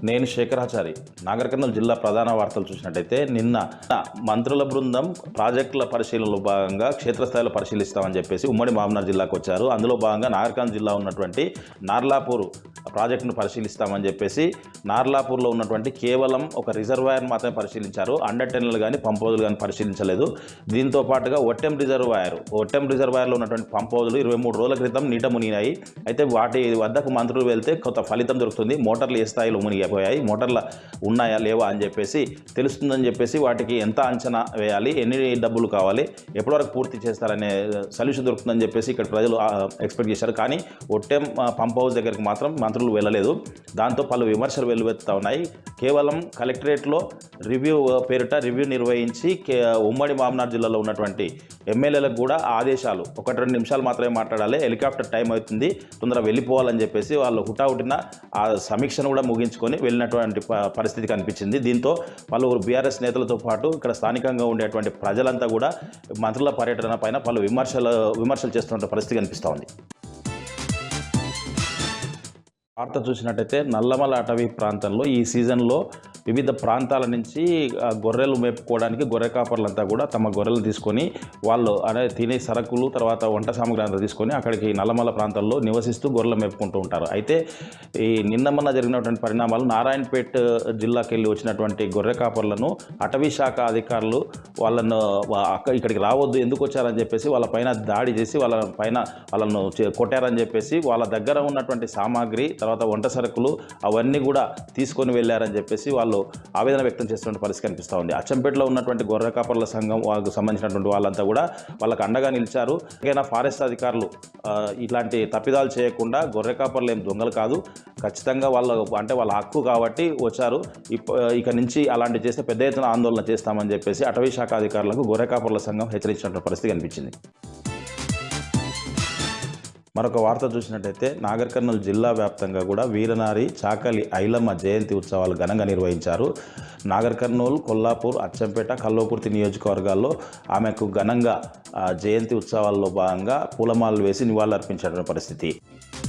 నేను శేఖరాచారి. నాగర్ కర్నూలు జిల్లా ప్రధాన వార్తలు చూసినట్టయితే నిన్న మంత్రుల బృందం ప్రాజెక్టుల పరిశీలనలో భాగంగా క్షేత్రస్థాయిలో పరిశీలిస్తామని చెప్పేసి ఉమ్మడి మహబూబ్నగర్ జిల్లాకు వచ్చారు. అందులో భాగంగా నాగర్ కర్నూలు జిల్లా ఉన్నటువంటి నార్లాపూర్ ప్రాజెక్టును పరిశీలిస్తామని చెప్పేసి నార్లాపూర్లో ఉన్నటువంటి కేవలం ఒక రిజర్వాయర్ మాత్రమే పరిశీలించారు. అండర్ టెన్నెల్ కానీ పంప్ హౌజులు కానీ పరిశీలించలేదు. దీంతో పాటుగా ఒట్టెం రిజర్వాయర్లో ఉన్నటువంటి పంప్ హౌజులు 23 రోజుల క్రితం నీట మునిగినాయి. అయితే వాటి వద్దకు మంత్రులు వెళ్తే కొంత ఫలితం దొరుకుతుంది. మోటార్లు ఏ స్థాయిలో మునిగిపోయాయి, మోటార్ల ఉన్నాయా లేవా అని చెప్పేసి తెలుస్తుందని చెప్పేసి వాటికి ఎంత అంచనా వేయాలి, ఎన్ని డబ్బులు కావాలి, ఎప్పటివరకు పూర్తి చేస్తారనే సొల్యూషన్ దొరుకుతుందని చెప్పేసి ఇక్కడ ప్రజలు ఎక్స్పెక్ట్ చేశారు. కానీ ఒట్టెం పంప్ హౌస్ దగ్గరికి మాత్రం మంత్రులు వెళ్ళలేదు. దాంతో పలు విమర్శలు వెల్లువెత్తుతా ఉన్నాయి. కేవలం కలెక్టరేట్లో పేరిట రివ్యూ నిర్వహించి ఉమ్మడి మహబూబ్నగర్ జిల్లాలో ఉన్నటువంటి ఎమ్మెల్యేలకు కూడా ఆదేశాలు 1-2 నిమిషాలు మాత్రమే మాట్లాడాలి, హెలికాప్టర్ టైం అవుతుంది, తొందరగా వెళ్ళిపోవాలని చెప్పేసి వాళ్ళు హుటాహుటిన ఆ సమీక్షను కూడా ముగించుకొని వెళ్ళినటువంటి పరిస్థితి కనిపించింది. దీంతో పలువురు బీఆర్ఎస్ నేతలతో పాటు ఇక్కడ స్థానికంగా ఉండేటువంటి ప్రజలంతా కూడా మంత్రుల పర్యటన పైన పలు విమర్శలు చేస్తున్న పరిస్థితి కనిపిస్తూ ఉంది. వార్త చూసినట్టయితే నల్లమల అటవీ ప్రాంతంలో ఈ సీజన్లో వివిధ ప్రాంతాల నుంచి గొర్రెలు మేపుకోవడానికి గొర్రె కాపర్లంతా కూడా తమ గొర్రెలు తీసుకొని వాళ్ళు తినే సరుకులు తర్వాత వంట సామాగ్రి అంతా తీసుకొని అక్కడికి నల్లమల ప్రాంతాల్లో నివసిస్తూ గొర్రెలు మేపుకుంటూ ఉంటారు. అయితే ఈ నిన్న జరిగినటువంటి పరిణామాలు నారాయణపేట జిల్లాకి వెళ్ళి వచ్చినటువంటి గొర్రె కాపర్లను అటవీ శాఖ అధికారులు వాళ్ళను ఇక్కడికి రావద్దు, ఎందుకు వచ్చారని చెప్పేసి వాళ్ళ పైన దాడి చేసి వాళ్ళను కొట్టారని చెప్పేసి వాళ్ళ దగ్గర ఉన్నటువంటి సామాగ్రి తర్వాత వంట సరుకులు అవన్నీ కూడా తీసుకొని వెళ్ళారని చెప్పేసి వాళ్ళు ఆవేదన వ్యక్తం చేస్తున్న పరిస్థితి కనిపిస్తూ ఉంది. అచ్చంపేటలో ఉన్నటువంటి గొర్రె కాపర్ల సంఘం వాళ్ళకు సంబంధించినటువంటి వాళ్ళంతా కూడా వాళ్ళకు అండగా నిలిచారు. ఏదైనా ఫారెస్ట్ అధికారులు ఇట్లాంటి తప్పిదాలు చేయకుండా గొర్రె కాపర్లు ఏం దొంగలు కాదు, ఖచ్చితంగా వాళ్ళ హక్కు కాబట్టి వచ్చారు, ఇక నుంచి అలాంటి చేస్తే పెద్ద ఎత్తున ఆందోళన చేస్తామని చెప్పేసి అటవీ శాఖ అధికారులకు గొర్రె కాపర్ల సంఘం హెచ్చరించినటువంటి పరిస్థితి కనిపించింది. మరొక వార్త చూసినట్టయితే నాగర్ కర్నూలు జిల్లా వ్యాప్తంగా కూడా వీరనారి చాకలి ఐలమ్మ జయంతి ఉత్సవాలు ఘనంగా నిర్వహించారు. నాగర్ కర్నూలు, కొల్లాపూర్, అచ్చంపేట, కల్వకుర్తి నియోజకవర్గాల్లో ఆమెకు ఘనంగా జయంతి ఉత్సవాల్లో భాగంగా పూలమాలలు వేసి నివాళులర్పించిన పరిస్థితి.